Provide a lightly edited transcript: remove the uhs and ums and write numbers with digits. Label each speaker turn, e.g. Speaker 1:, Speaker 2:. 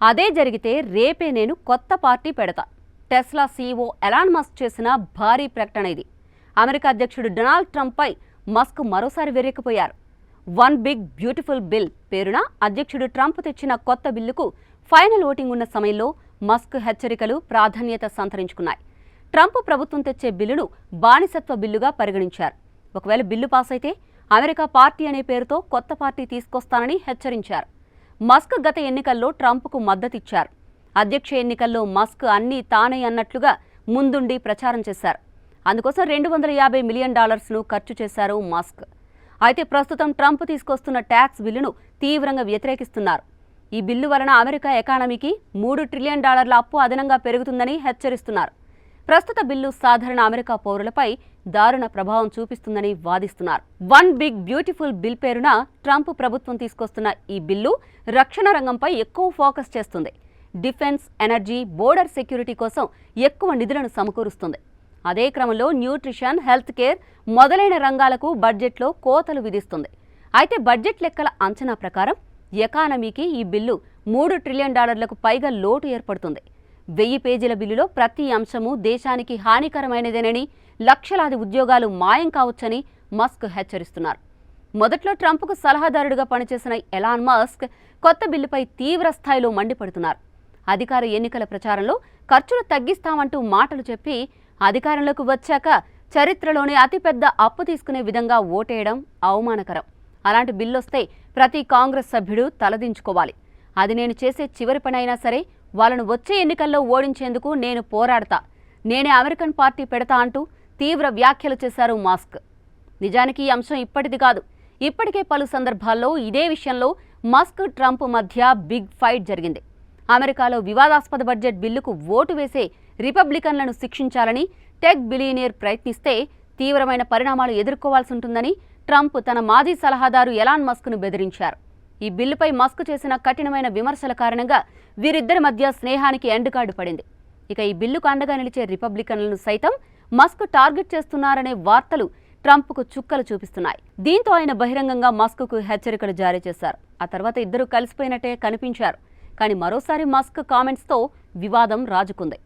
Speaker 1: అదే జరిగితే రేపే నేను కొత్త పార్టీ పెడతా. టెస్లా సీఈఓ ఎలాన్ మస్క్ చేసిన భారీ ప్రకటన ఇది. అమెరికా అధ్యక్షుడు డొనాల్డ్ ట్రంప్పై మస్క్ మరోసారి వెర్రెక్కిపోయారు. వన్ బిగ్ బ్యూటిఫుల్ బిల్ పేరున అధ్యక్షుడు ట్రంప్ తెచ్చిన కొత్త బిల్లుకు ఫైనల్ ఓటింగ్ ఉన్న సమయంలో మస్క్ హెచ్చరికలు ప్రాధాన్యత సంతరించుకున్నాయి. ట్రంప్ ప్రభుత్వం తెచ్చే బిల్లును బానిసత్వ బిల్లుగా పరిగణించారు. ఒకవేళ బిల్లు పాస్ అయితే అమెరికా పార్టీ అనే పేరుతో కొత్త పార్టీ తీసుకొస్తానని హెచ్చరించారు. మస్క్ గత ఎన్నికల్లో ట్రంప్కు మద్దతిచ్చారు. అధ్యక్ష ఎన్నికల్లో మస్క్ అన్నీ తానే అన్నట్లుగా ముందుండి ప్రచారం చేశారు. అందుకోసం $250 మిలియన్ ఖర్చు చేశారు మస్క్. అయితే ప్రస్తుతం ట్రంప్ తీసుకొస్తున్న ట్యాక్స్ బిల్లును తీవ్రంగా వ్యతిరేకిస్తున్నారు. ఈ బిల్లు వలన అమెరికా ఎకానమీకి $3 ట్రిలియన్ అప్పు అదనంగా పెరుగుతుందని హెచ్చరిస్తున్నారు. ప్రస్తుత బిల్లు సాధారణ అమెరికా పౌరులపై దారుణ ప్రభావం చూపిస్తుందని వాదిస్తున్నారు. వన్ బిగ్ బ్యూటిఫుల్ బిల్ పేరున ట్రంప్ ప్రభుత్వం తీసుకొస్తున్న ఈ బిల్లు రక్షణ రంగంపై ఎక్కువ ఫోకస్ చేస్తుంది. డిఫెన్స్, ఎనర్జీ, బోర్డర్ సెక్యూరిటీ కోసం ఎక్కువ నిధులను సమకూరుస్తుంది. అదే క్రమంలో న్యూట్రిషన్, హెల్త్ కేర్ మొదలైన రంగాలకు బడ్జెట్లో కోతలు విధిస్తుంది. అయితే బడ్జెట్ లెక్కల అంచనా ప్రకారం ఎకానమీకి ఈ బిల్లు $3 ట్రిలియన్ పైగా లోటు ఏర్పడుతుంది. 1000 పేజీల బిల్లులో ప్రతి అంశము దేశానికి హానికరమైనదేనని, లక్షలాది ఉద్యోగాలు మాయం కావచ్చని మస్క్ హెచ్చరిస్తున్నారు. మొదట్లో ట్రంప్కు సలహాదారుడిగా పనిచేసిన ఎలాన్ మస్క్ కొత్త బిల్లుపై తీవ్ర స్థాయిలో మండిపడుతున్నారు. అధికార ఎన్నికల ప్రచారంలో ఖర్చులు తగ్గిస్తామంటూ మాటలు చెప్పి అధికారంలోకి వచ్చాక చరిత్రలోనే అతిపెద్ద అప్పు తీసుకునే విధంగా ఓటేయడం అవమానకరం. అలాంటి బిల్లొస్తే ప్రతి కాంగ్రెస్ సభ్యుడు తలదించుకోవాలి. అది నేను చేసే చివరి పని అయినా సరే వాళ్ళను వచ్చే ఎన్నికల్లో ఓడించేందుకు నేను పోరాడతా, నేనే అమెరికన్ పార్టీ పెడతా అంటూ తీవ్ర వ్యాఖ్యలు చేశారు మస్క్. నిజానికి ఈ అంశం ఇప్పటిది కాదు. ఇప్పటికే పలు సందర్భాల్లో ఇదే విషయంలో మస్క్, ట్రంప్ మధ్య బిగ్ ఫైట్ జరిగింది. అమెరికాలో వివాదాస్పద బడ్జెట్ బిల్లుకు ఓటు వేసే రిపబ్లికన్లను శిక్షించాలని టెక్ బిలియనీర్ ప్రయత్నిస్తే తీవ్రమైన పరిణామాలు ఎదుర్కోవాల్సి ఉంటుందని ట్రంప్ తన మాజీ సలహాదారు ఎలాన్ మస్క్ను బెదిరించారు. ఈ బిల్లుపై మస్క్ చేసిన కఠినమైన విమర్శల కారణంగా వీరిద్దరి మధ్య స్నేహానికి ఎండ్ కార్డు పడింది. ఇక ఈ బిల్లుకు అండగా నిలిచే రిపబ్లికన్లను సైతం మస్క్ టార్గెట్ చేస్తున్నారనే వార్తలు ట్రంప్కు చుక్కలు చూపిస్తున్నాయి. దీంతో ఆయన బహిరంగంగా మస్క్కు హెచ్చరికలు జారీ చేశారు. ఆ తర్వాత ఇద్దరు కలిసిపోయినట్టే కనిపించారు. కానీ మరోసారి మస్క్ కామెంట్స్తో వివాదం రాజుకుంది.